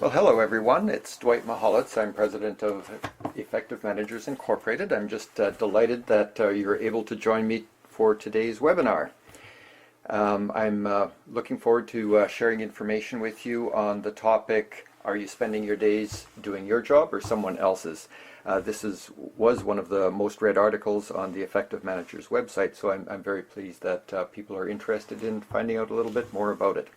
Well, hello everyone. It's Dwight Mahalitz. I'm president of Effective Managers Incorporated. I'm just delighted that you're able to join me for today's webinar. I'm looking forward to sharing information with you on the topic, are you spending your days doing your job or someone else's? This was one of the most read articles on the Effective Managers website, so I'm very pleased that people are interested in finding out a little bit more about it.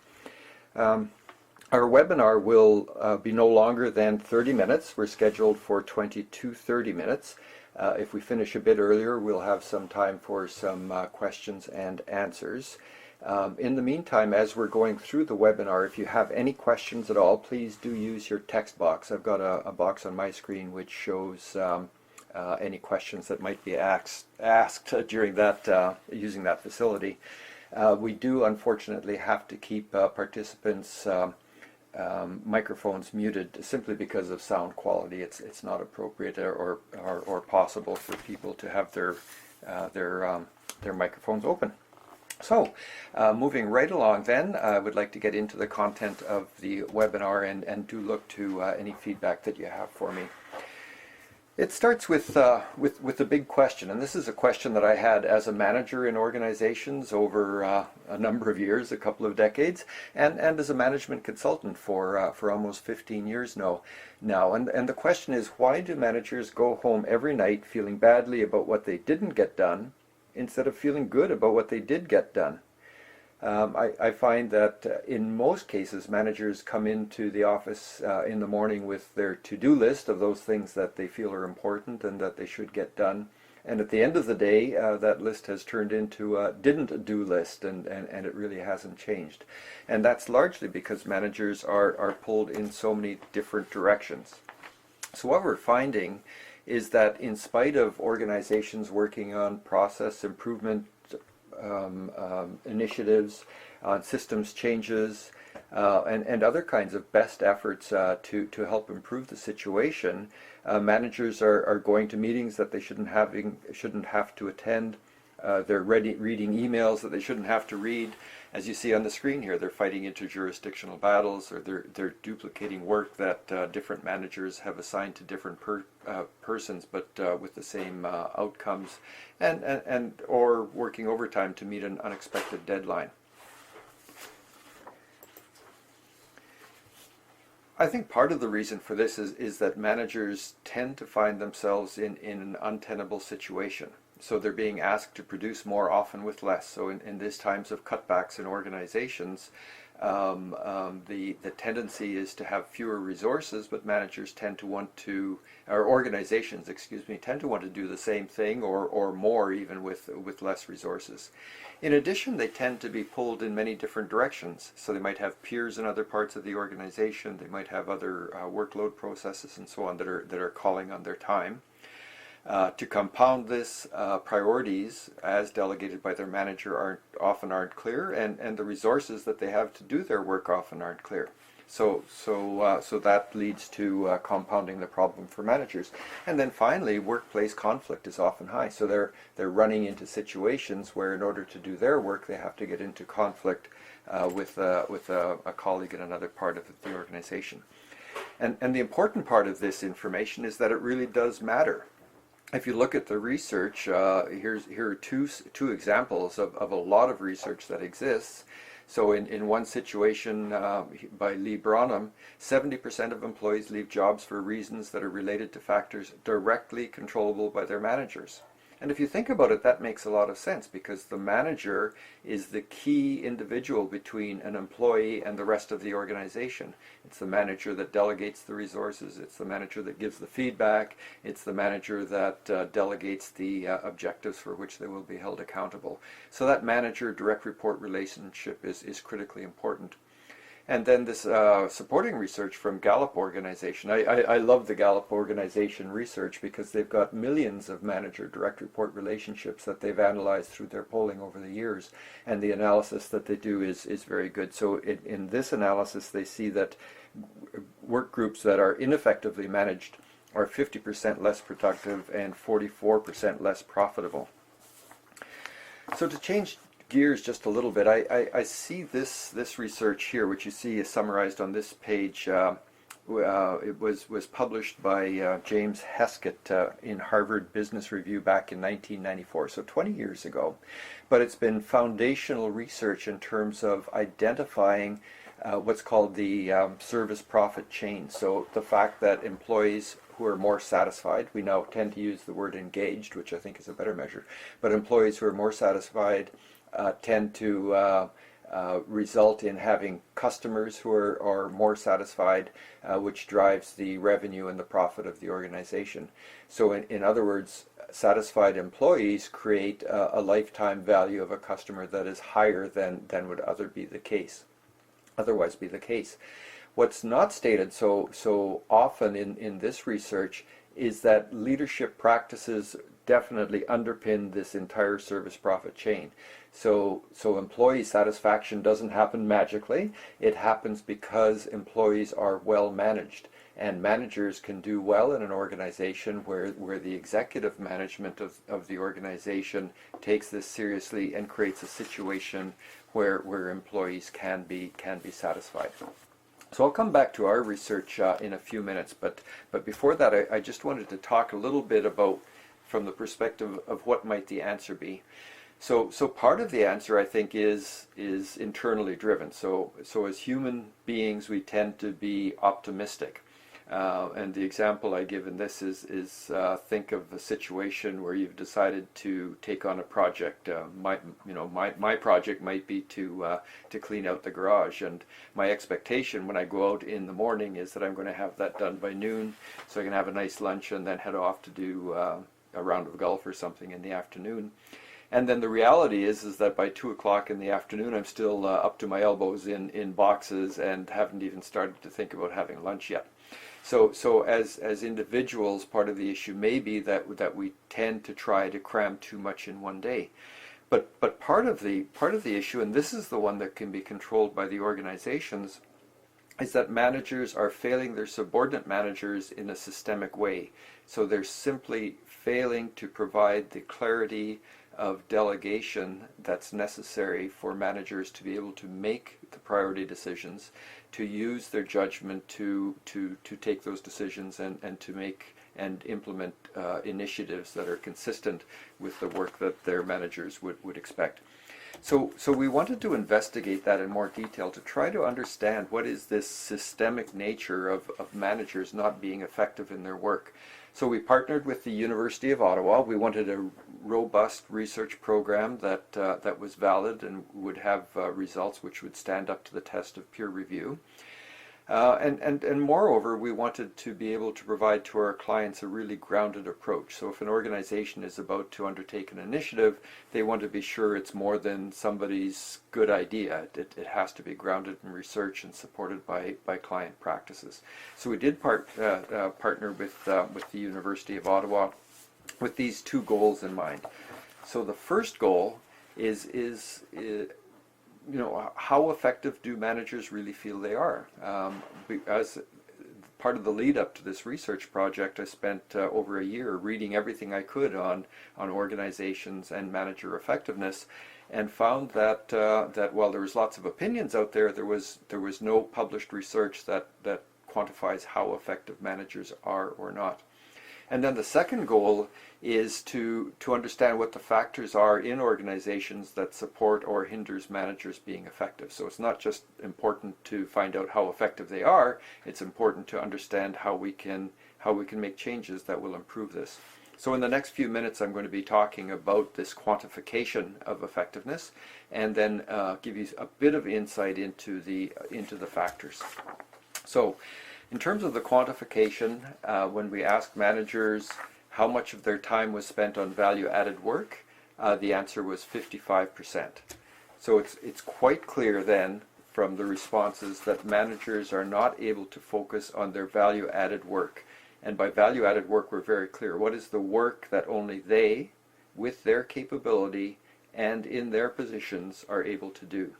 Our webinar will be no longer than 30 minutes. We're scheduled for 20 to 30 minutes. If we finish a bit earlier, we'll have some time for some questions and answers. In the meantime, as we're going through the webinar, if you have any questions at all, please do use your text box. I've got a box on my screen which shows any questions that might be asked during that, using that facility. We do unfortunately have to keep participants' microphones muted simply because of sound quality. It's not appropriate or possible for people to have their microphones open. So, moving right along then, I would like to get into the content of the webinar and do look to any feedback that you have for me. It starts with a big question, and this is a question that I had as a manager in organizations over a number of years, a couple of decades, and as a management consultant for almost 15 years now. And the question is, why do managers go home every night feeling badly about what they didn't get done instead of feeling good about what they did get done? I find that in most cases managers come into the office in the morning with their to-do list of those things that they feel are important and that they should get done. And at the end of the day, that list has turned into a didn't-do list, and it really hasn't changed. And that's largely because managers are pulled in so many different directions. So what we're finding is that in spite of organizations working on process improvement initiatives, on systems changes, and other kinds of best efforts to help improve the situation, managers are going to meetings that they shouldn't have to attend. They're reading emails that they shouldn't have to read. As you see on the screen here, they're fighting interjurisdictional battles, or they're duplicating work that different managers have assigned to different persons, but with the same outcomes, or working overtime to meet an unexpected deadline. I think part of the reason for this is that managers tend to find themselves in an untenable situation. So they're being asked to produce more often with less. So in these times of cutbacks in organizations, the tendency is to have fewer resources, but managers tend to want to, or organizations, excuse me, tend to want to do the same thing or more even with less resources. In addition, they tend to be pulled in many different directions. So they might have peers in other parts of the organization, they might have other workload processes and so on that are calling on their time. To compound this, priorities as delegated by their manager often aren't clear, and the resources that they have to do their work often aren't clear. So that leads to compounding the problem for managers. And then finally, workplace conflict is often high. So they're running into situations where in order to do their work, they have to get into conflict with a colleague in another part of the organization. And the important part of this information is that it really does matter. If you look at the research, here are two examples of a lot of research that exists. So in one situation by Lee Branham, 70% of employees leave jobs for reasons that are related to factors directly controllable by their managers. And if you think about it, that makes a lot of sense, because the manager is the key individual between an employee and the rest of the organization. It's the manager that delegates the resources, it's the manager that gives the feedback, it's the manager that delegates the objectives for which they will be held accountable. So that manager-direct report relationship is critically important. And then this supporting research from Gallup organization. I love the Gallup organization research because they've got millions of manager direct report relationships that they've analyzed through their polling over the years, and the analysis that they do is very good. So in this analysis they see that work groups that are ineffectively managed are 50% less productive and 44% less profitable. So to change gears just a little bit, I see this research here, which you see is summarized on this page It was published by James Heskett in Harvard Business Review back in 1994, so 20 years ago. But it's been foundational research in terms of identifying what's called the service profit chain. So the fact that employees who are more satisfied, we now tend to use the word engaged, which I think is a better measure, but employees who are more satisfied tend to result in having customers who are more satisfied, which drives the revenue and the profit of the organization. So in other words, satisfied employees create a lifetime value of a customer that is higher than would otherwise be the case. What's not stated so often in this research is that leadership practices definitely underpin this entire service profit chain. So employee satisfaction doesn't happen magically. It happens because employees are well managed, and managers can do well in an organization where the executive management of the organization takes this seriously and creates a situation where employees can be satisfied. So I'll come back to our research in a few minutes, but before that I just wanted to talk a little bit about, from the perspective of what might the answer be. So part of the answer, I think, is internally driven. So as human beings, we tend to be optimistic. And the example I give in this is think of a situation where you've decided to take on a project. My project might be to clean out the garage, and my expectation when I go out in the morning is that I'm going to have that done by noon, so I can have a nice lunch and then head off to do a round of golf or something in the afternoon. And then the reality is that by 2 o'clock in the afternoon, I'm still up to my elbows in boxes and haven't even started to think about having lunch yet. So as individuals, part of the issue may be that we tend to try to cram too much in one day. But part of the issue, and this is the one that can be controlled by the organizations, is that managers are failing their subordinate managers in a systemic way. So they're simply failing to provide the clarity of delegation that's necessary for managers to be able to make the priority decisions, to use their judgment to take those decisions and to make and implement initiatives that are consistent with the work that their managers would expect. So we wanted to investigate that in more detail to try to understand what is this systemic nature of managers not being effective in their work. So we partnered with the University of Ottawa. We wanted a robust research program that was valid and would have results which would stand up to the test of peer review. And moreover, we wanted to be able to provide to our clients a really grounded approach. So if an organization is about to undertake an initiative, they want to be sure it's more than somebody's good idea. It has to be grounded in research and supported by client practices. So we did partner with the University of Ottawa with these two goals in mind. So the first goal is how effective do managers really feel they are? As part of the lead up to this research project, I spent over a year reading everything I could on organizations and manager effectiveness, and found that while there was lots of opinions out there, there was no published research that quantifies how effective managers are or not. And then the second goal is to understand what the factors are in organizations that support or hinders managers being effective. So it's not just important to find out how effective they are, it's important to understand how we can make changes that will improve this. So in the next few minutes I'm going to be talking about this quantification of effectiveness, and then give you a bit of insight into the factors. So in terms of the quantification, when we asked managers how much of their time was spent on value-added work, the answer was 55%. So it's quite clear then from the responses that managers are not able to focus on their value-added work. And by value-added work, we're very clear. What is the work that only they, with their capability and in their positions, are able to do?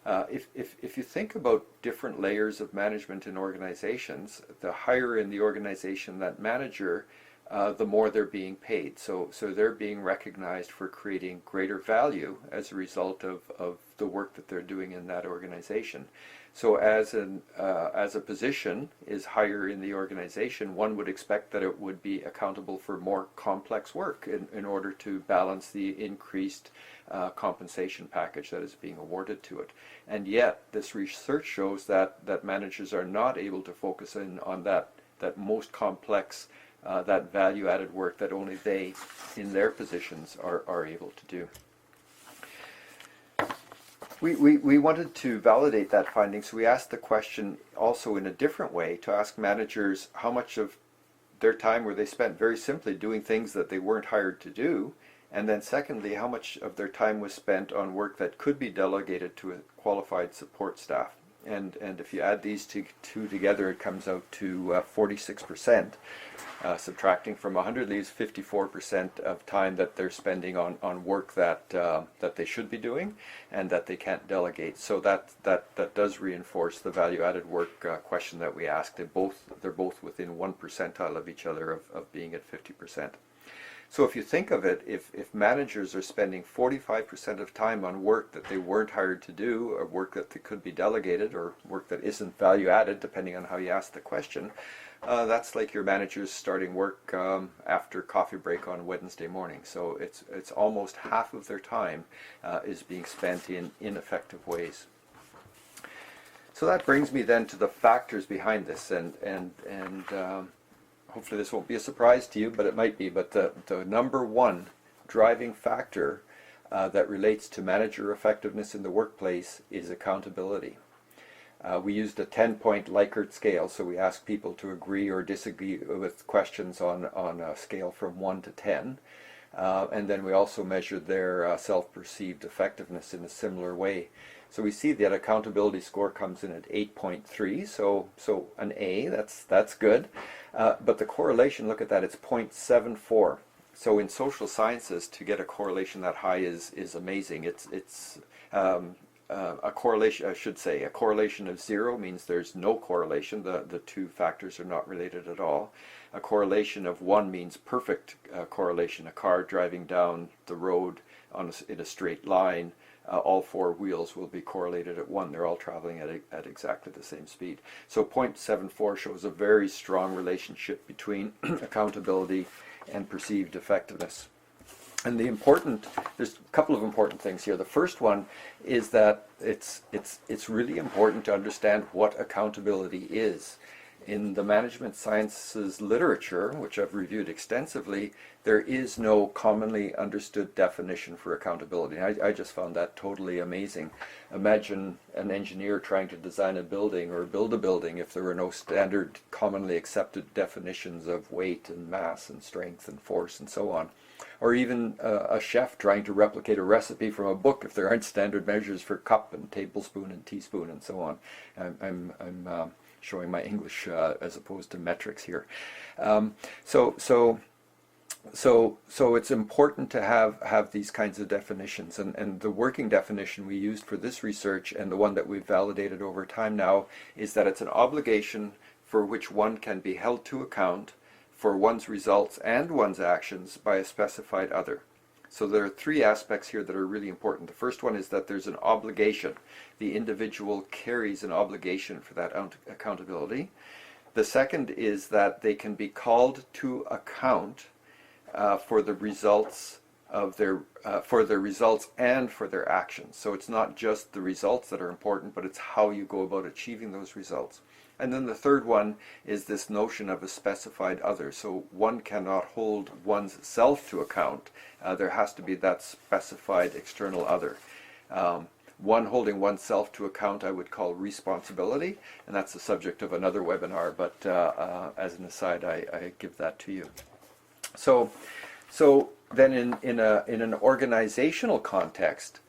If you think about different layers of management in organizations, the higher in the organization that manager, the more they're being paid. So they're being recognized for creating greater value as a result of the work that they're doing in that organization. So as a position is higher in the organization, one would expect that it would be accountable for more complex work in order to balance the increased compensation package that is being awarded to it. And yet this research shows that managers are not able to focus in on that most complex, that value-added work that only they, in their positions, are able to do. We wanted to validate that finding, so we asked the question also in a different way, to ask managers how much of their time were they spent very simply doing things that they weren't hired to do, and then secondly, how much of their time was spent on work that could be delegated to a qualified support staff. And if you add these two together, it comes out to 46%. Subtracting from 100 leaves 54% of time that they're spending on work that they should be doing and that they can't delegate. So that does reinforce the value-added work question that we asked. They're both within one percentile of each other of being at 50%. So if you think of it, if managers are spending 45% of time on work that they weren't hired to do, or work that they could be delegated, or work that isn't value added, depending on how you ask the question, that's like your managers starting work after coffee break on Wednesday morning. So it's almost half of their time is being spent in ineffective ways. So that brings me then to the factors behind this, and hopefully this won't be a surprise to you, but it might be. But the number one driving factor that relates to manager effectiveness in the workplace is accountability. We used a 10-point Likert scale, so we asked people to agree or disagree with questions on a scale from 1 to 10. And then we also measured their self-perceived effectiveness in a similar way. So we see that accountability score comes in at 8.3, so an A, that's good. But the correlation, look at that, it's 0.74. So in social sciences, to get a correlation that high is amazing. It's a correlation, I should say, a correlation of 0 means there's no correlation. The two factors are not related at all. A correlation of 1 means perfect correlation. A car driving down the road in a straight line, all four wheels will be correlated at 1. They're all traveling at exactly the same speed. So 0.74 shows a very strong relationship between accountability and perceived effectiveness. And there's a couple of important things here. The first one is that it's really important to understand what accountability is. In the management sciences literature, which I've reviewed extensively, there is no commonly understood definition for accountability. I just found that totally amazing. Imagine an engineer trying to design a building or build a building if there were no standard commonly accepted definitions of weight and mass and strength and force and so on. Or even a chef trying to replicate a recipe from a book if there aren't standard measures for cup and tablespoon and teaspoon and so on. I'm showing my English as opposed to metrics here. So it's important to have these kinds of definitions, and the working definition we used for this research, and the one that we've validated over time now, is that it's an obligation for which one can be held to account for one's results and one's actions by a specified other. So there are three aspects here that are really important. The first one is that there's an obligation. The individual carries an obligation for that accountability. The second is that they can be called to account for the results of their results and for their actions. So it's not just the results that are important, but it's how you go about achieving those results. And then the third one is this notion of a specified other. So one cannot hold one's self to account. There has to be that specified external other. One holding oneself to account I would call responsibility, and that's the subject of another webinar, but as an aside, I give that to you. So then in an organizational context,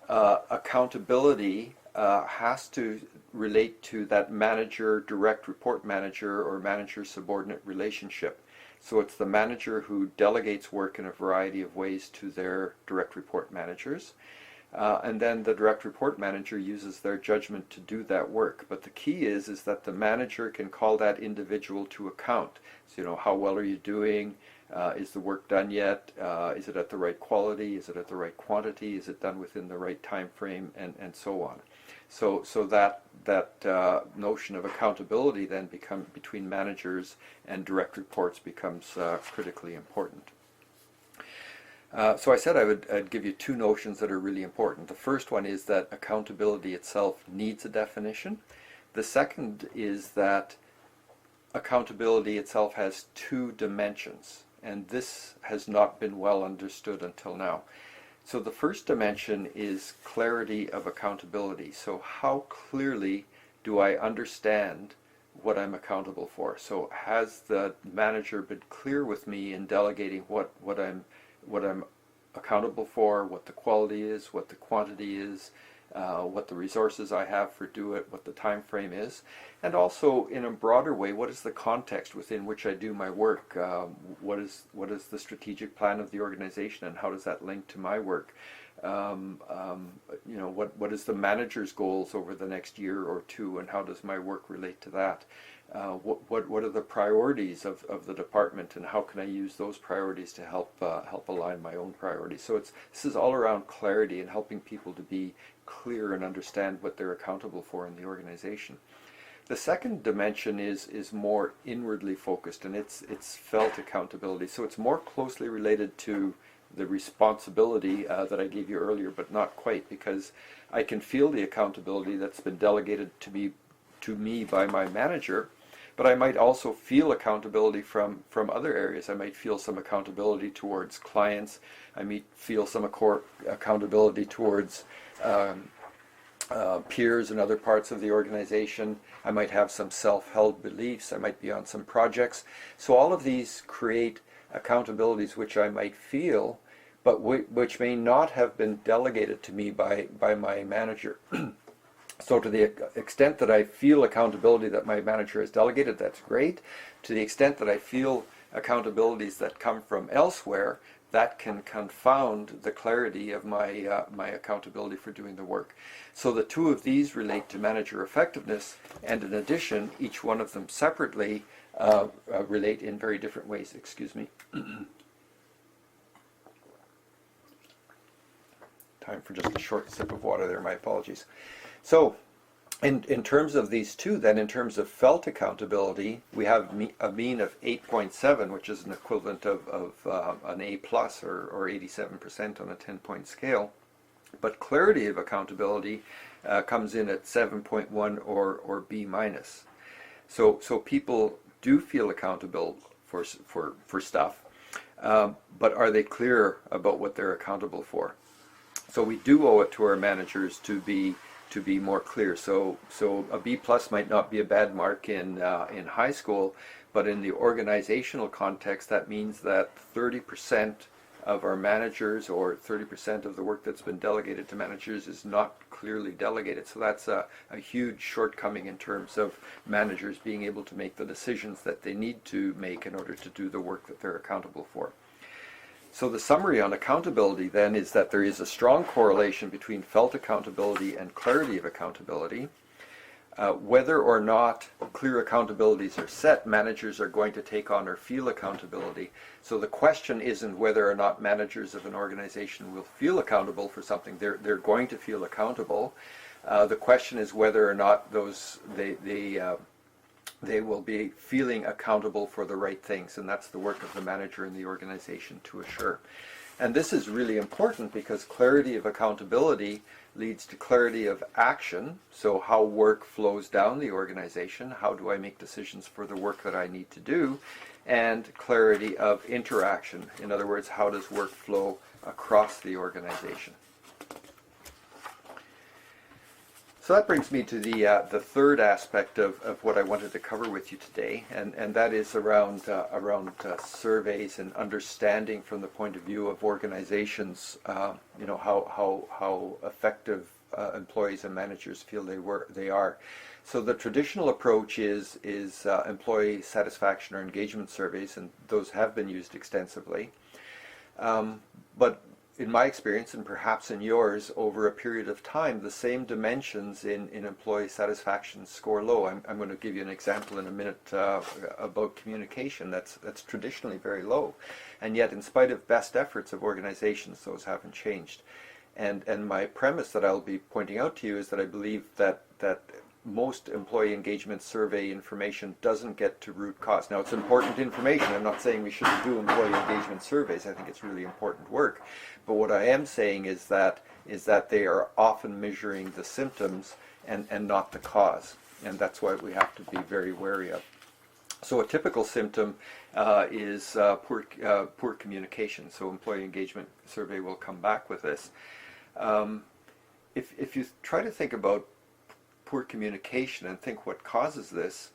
accountability has to relate to that manager, direct report manager, or manager-subordinate relationship. So it's the manager who delegates work in a variety of ways to their direct report managers. And then the direct report manager uses their judgment to do that work. But the key is that the manager can call that individual to account. So, how well are you doing? Is the work done yet? Is it at the right quality? Is it at the right quantity? Is it done within the right time frame? And so on. So that notion of accountability then between managers and direct reports becomes critically important. So I said I'd give you two notions that are really important. The first one is that accountability itself needs a definition. The second is that accountability itself has two dimensions, and this has not been well understood until now. So the first dimension is clarity of accountability. So how clearly do I understand what I'm accountable for? So has the manager been clear with me in delegating what I'm accountable for, what the quality is, what the quantity is, what the resources I have for do it, what the time frame is, and also in a broader way, what is the context within which I do my work? What is the strategic plan of the organization, and how does that link to my work? What is the manager's goals over the next year or two, and how does my work relate to that? What are the priorities of the department, and how can I use those priorities to help align my own priorities? So this is all around clarity and helping people to be clear and understand what they're accountable for in the organization. The second dimension is more inwardly focused, and it's felt accountability. So it's more closely related to the responsibility that I gave you earlier, but not quite, because I can feel the accountability that's been delegated to me by my manager, but I might also feel accountability from other areas. I might feel some accountability towards clients. I might feel some accountability towards peers in other parts of the organization. I might have some self-held beliefs. I might be on some projects. So all of these create accountabilities which I might feel, but which may not have been delegated to me by my manager. So to the extent that I feel accountability that my manager has delegated, that's great. To the extent that I feel accountabilities that come from elsewhere, that can confound the clarity of my my accountability for doing the work. So the two of these relate to manager effectiveness, and in addition, each one of them separately relate in very different ways. Excuse me. Time for just a short sip of water there, my apologies. So in terms of these two, then, in terms of felt accountability, we have a mean of 8.7, which is an equivalent of an A plus or 87% on a 10-point scale. But clarity of accountability comes in at 7.1 or B minus. So people do feel accountable for stuff, but are they clear about what they're accountable for? So we do owe it to our managers to be more clear. So a B plus might not be a bad mark in high school, but in the organizational context, that means that 30% of our managers, or 30% of the work that's been delegated to managers, is not clearly delegated. So that's a huge shortcoming in terms of managers being able to make the decisions that they need to make in order to do the work that they're accountable for. So the summary on accountability then is that there is a strong correlation between felt accountability and clarity of accountability. Whether or not clear accountabilities are set, managers are going to take on or feel accountability. So the question isn't whether or not managers of an organization will feel accountable for something. They're going to feel accountable. The question is whether or not they will be feeling accountable for the right things, and that's the work of the manager in the organization to assure. And this is really important because clarity of accountability leads to clarity of action. So how work flows down the organization, how do I make decisions for the work that I need to do, and clarity of interaction. In other words, how does work flow across the organization? So that brings me to the third aspect of what I wanted to cover with you today, and that is around surveys and understanding from the point of view of organizations, how effective employees and managers feel they are. So the traditional approach is employee satisfaction or engagement surveys, and those have been used extensively. But in my experience, and perhaps in yours, over a period of time, the same dimensions in employee satisfaction score low. I'm going to give you an example in a minute about communication that's traditionally very low. And yet, in spite of best efforts of organizations, those haven't changed. And my premise that I'll be pointing out to you is that I believe that most employee engagement survey information doesn't get to root cause. Now, it's important information. I'm not saying we shouldn't do employee engagement surveys. I think it's really important work. But what I am saying is that they are often measuring the symptoms and not the cause. And that's why we have to be very wary of. So a typical symptom is poor communication. So employee engagement survey will come back with this. If you try to think about poor communication and think what causes this,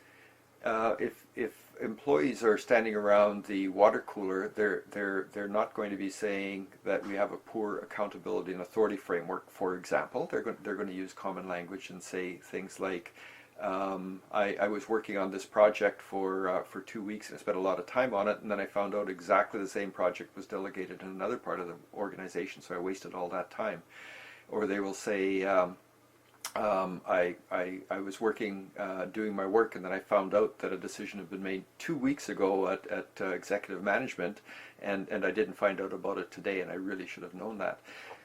if employees are standing around the water cooler, they're not going to be saying that we have a poor accountability and authority framework. For example, they're going to use common language and say things like, I was working on this project for 2 weeks and I spent a lot of time on it, and then I found out exactly the same project was delegated in another part of the organization, so I wasted all that time. Or they will say, I was working, doing my work, and then I found out that a decision had been made 2 weeks ago at executive management, and I didn't find out about it today, and I really should have known that.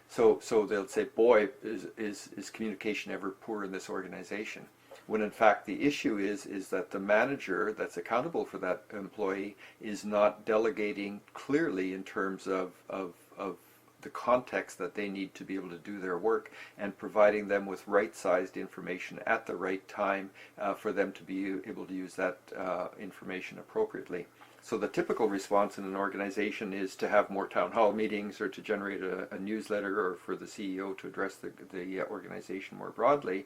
So they'll say, boy, is communication ever poor in this organization? When in fact the issue is that the manager that's accountable for that employee is not delegating clearly in terms of the context that they need to be able to do their work, and providing them with right-sized information at the right time for them to be able to use that information appropriately. So the typical response in an organization is to have more town hall meetings, or to generate a newsletter, or for the CEO to address the organization more broadly.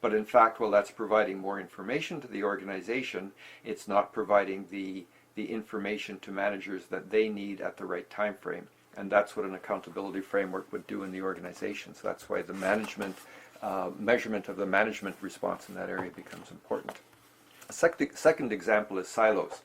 But in fact, while that's providing more information to the organization, it's not providing the information to managers that they need at the right time frame. And that's what an accountability framework would do in the organization. So that's why the management, measurement of the management response in that area becomes important. A second example is silos.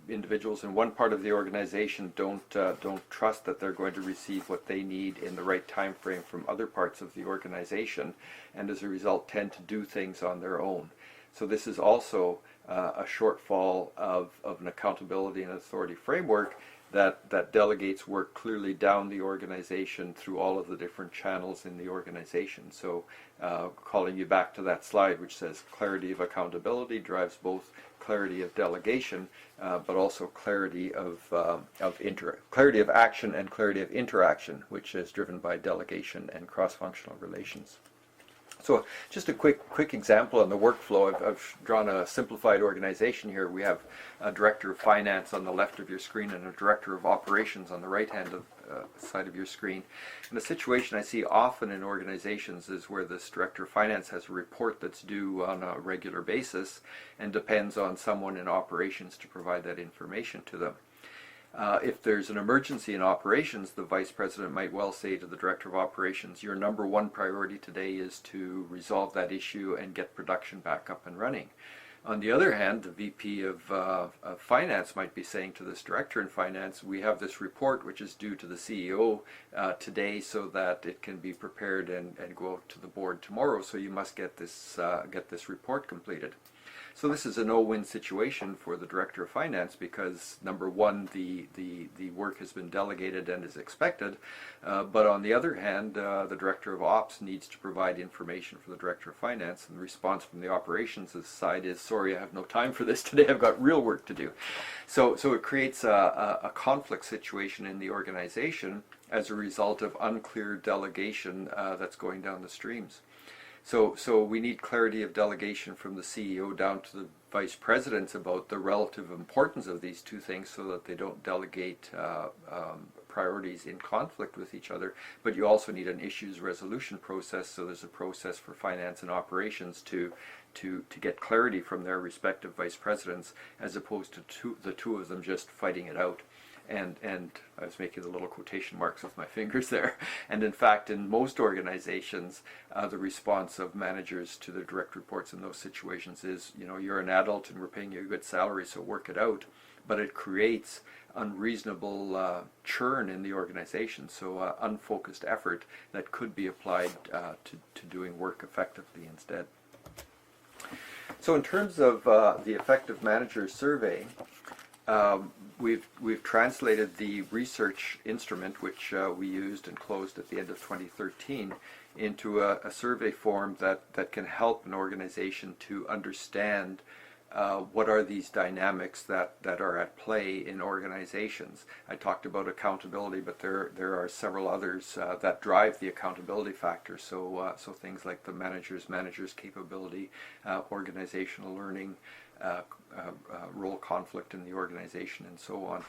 Individuals in one part of the organization don't trust that they're going to receive what they need in the right time frame from other parts of the organization, and as a result tend to do things on their own. So this is also a shortfall of an accountability and authority framework that delegates work clearly down the organization through all of the different channels in the organization. So calling you back to that slide which says clarity of accountability drives both clarity of delegation, but also clarity of action and clarity of interaction, which is driven by delegation and cross-functional relations. So just a quick example on the workflow. I've drawn a simplified organization here. We have a director of finance on the left of your screen and a director of operations on the right-hand side of your screen. And the situation I see often in organizations is where this director of finance has a report that's due on a regular basis and depends on someone in operations to provide that information to them. If there's an emergency in operations, the vice president might well say to the director of operations, your number one priority today is to resolve that issue and get production back up and running. On the other hand, the VP of finance might be saying to this director in finance, we have this report which is due to the CEO today so that it can be prepared and go out to the board tomorrow, so you must get this report completed. So this is a no-win situation for the director of finance because, number one, the work has been delegated and is expected, but on the other hand, the director of ops needs to provide information for the director of finance, and the response from the operations side is, sorry, I have no time for this today, I've got real work to do. So it creates a conflict situation in the organization as a result of unclear delegation that's going down the streams. So we need clarity of delegation from the CEO down to the vice presidents about the relative importance of these two things so that they don't delegate priorities in conflict with each other. But you also need an issues resolution process, so there's a process for finance and operations to get clarity from their respective vice presidents as opposed to the two of them just fighting it out. And I was making the little quotation marks with my fingers there. And in fact, in most organizations, the response of managers to their direct reports in those situations is, you know, you're an adult and we're paying you a good salary, so work it out. But it creates unreasonable churn in the organization, so unfocused effort that could be applied to doing work effectively instead. So in terms of the Effective Manager Survey, we've translated the research instrument, which we used and closed at the end of 2013, into a survey form that can help an organization to understand what are these dynamics that are at play in organizations. I talked about accountability, but there are several others that drive the accountability factor. So things like the manager's capability, organizational learning, role conflict in the organization, and so on.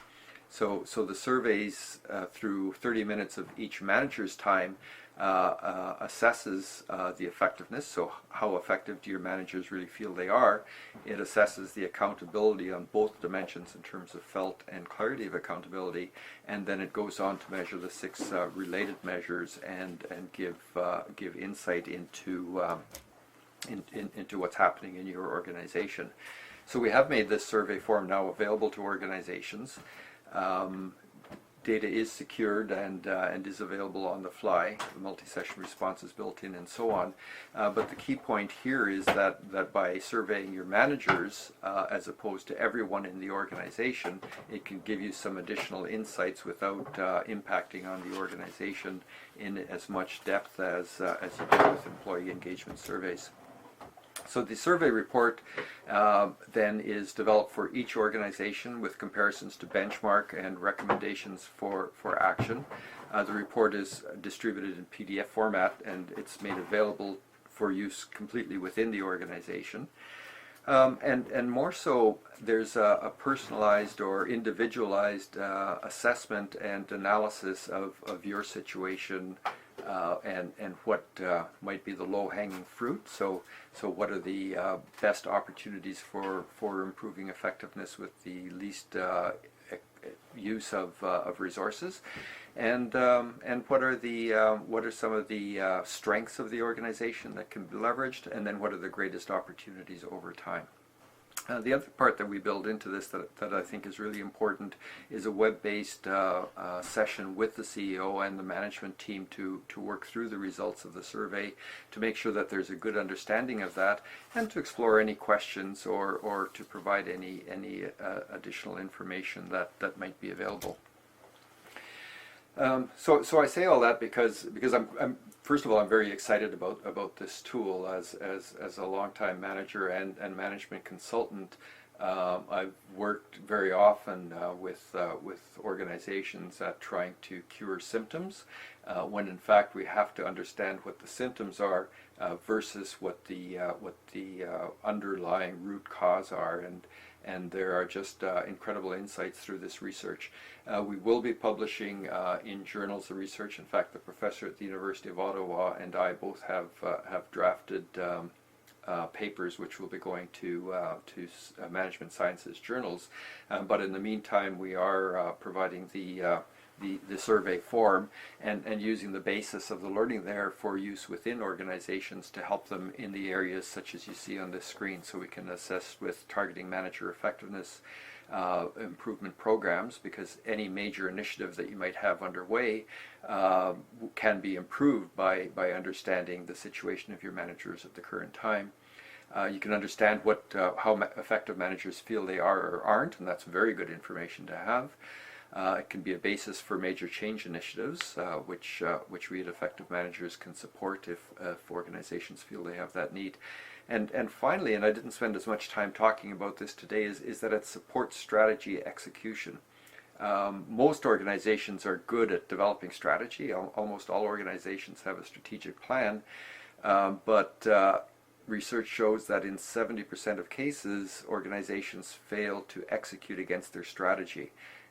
So the surveys through 30 minutes of each manager's time assesses the effectiveness. So how effective do your managers really feel they are? It assesses the accountability on both dimensions in terms of felt and clarity of accountability, and then it goes on to measure the 6 related measures and give insight into what's happening in your organization. So we have made this survey form now available to organizations. Data is secured and is available on the fly. The multi-session response is built in and so on. But the key point here is that by surveying your managers as opposed to everyone in the organization, it can give you some additional insights without impacting on the organization in as much depth as you do with employee engagement surveys. So the survey report then is developed for each organization with comparisons to benchmark and recommendations for action. The report is distributed in PDF format, and it's made available for use completely within the organization. And more so, there's a personalized or individualized assessment and analysis of your situation and what might be the low-hanging fruit. So what are the best opportunities for improving effectiveness with the least use of resources, and what are some of the strengths of the organization that can be leveraged, and then what are the greatest opportunities over time. The other part that we build into this that I think is really important is a web-based session with the CEO and the management team to work through the results of the survey, to make sure that there's a good understanding of that, and to explore any questions or to provide any additional information that might be available. So I say all that because I'm first of all, I'm very excited about this tool as a longtime manager and management consultant. I've worked very often with organizations at trying to cure symptoms, when in fact we have to understand what the symptoms are versus what the underlying root cause are, and there are just incredible insights through this research. We will be publishing in journals the research. In fact, the professor at the University of Ottawa and I both have drafted papers which will be going to management sciences journals. But in the meantime, we are providing the survey form and using the basis of the learning there for use within organizations to help them in the areas such as you see on this screen, so we can assess with targeting manager effectiveness improvement programs, because any major initiative that you might have underway can be improved by understanding the situation of your managers at the current time. You can understand how effective managers feel they are or aren't, and that's very good information to have. It can be a basis for major change initiatives, which we as effective managers can support if organizations feel they have that need. And finally, and I didn't spend as much time talking about this today, is that it supports strategy execution. Most organizations are good at developing strategy. Almost all organizations have a strategic plan, but research shows that in 70% of cases, organizations fail to execute against their strategy.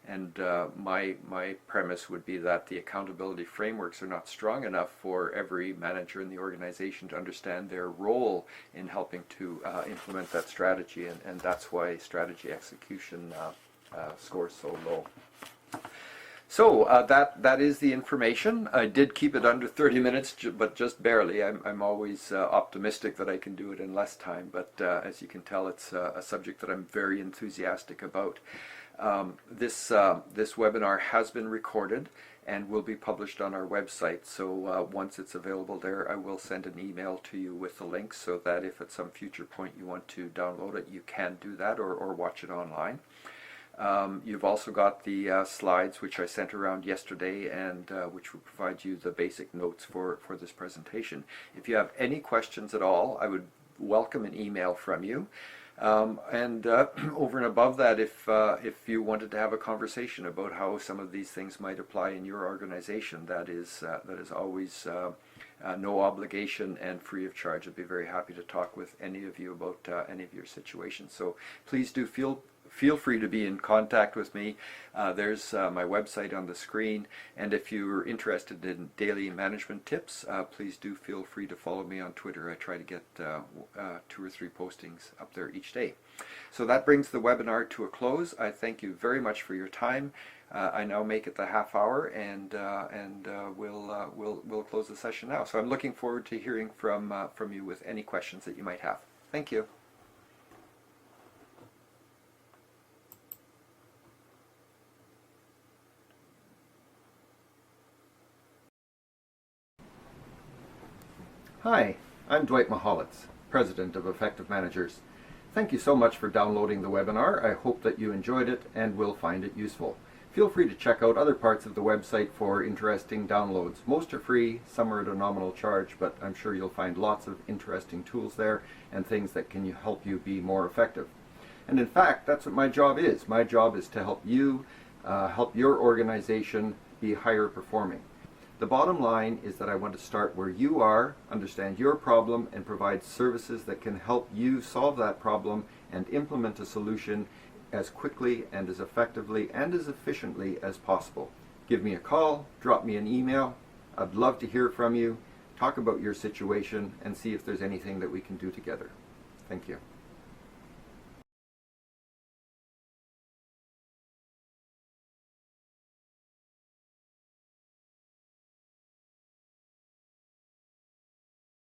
And my premise would be that the accountability frameworks are not strong enough for every manager in the organization to understand their role in helping to implement that strategy, and that's why strategy execution scores so low. So that is the information. I did keep it under 30 minutes, but just barely. I'm always optimistic that I can do it in less time, but as you can tell, it's a subject that I'm very enthusiastic about. This webinar has been recorded and will be published on our website, so once it's available there, I will send an email to you with the link, so that if at some future point you want to download it, you can do that or watch it online. You've also got the slides which I sent around yesterday, and which will provide you the basic notes for this presentation. If you have any questions at all, I would welcome an email from you. Over and above that, if you wanted to have a conversation about how some of these things might apply in your organization, that is always no obligation and free of charge. I'd be very happy to talk with any of you about any of your situations. So please do feel free to be in contact with me. There's my website on the screen, and if you're interested in daily management tips, please do feel free to follow me on Twitter. I try to get 2 or 3 postings up there each day. So that brings the webinar to a close. I thank you very much for your time. I now make it the half hour, and we'll close the session now. So I'm looking forward to hearing from you with any questions that you might have. Thank you. Hi, I'm Dwight Mahalitz, President of Effective Managers. Thank you so much for downloading the webinar. I hope that you enjoyed it and will find it useful. Feel free to check out other parts of the website for interesting downloads. Most are free, some are at a nominal charge, but I'm sure you'll find lots of interesting tools there and things that can help you be more effective. And in fact, that's what my job is. My job is to help you, help your organization be higher performing. The bottom line is that I want to start where you are, understand your problem, and provide services that can help you solve that problem and implement a solution as quickly and as effectively and as efficiently as possible. Give me a call, drop me an email. I'd love to hear from you, talk about your situation, and see if there's anything that we can do together. Thank you.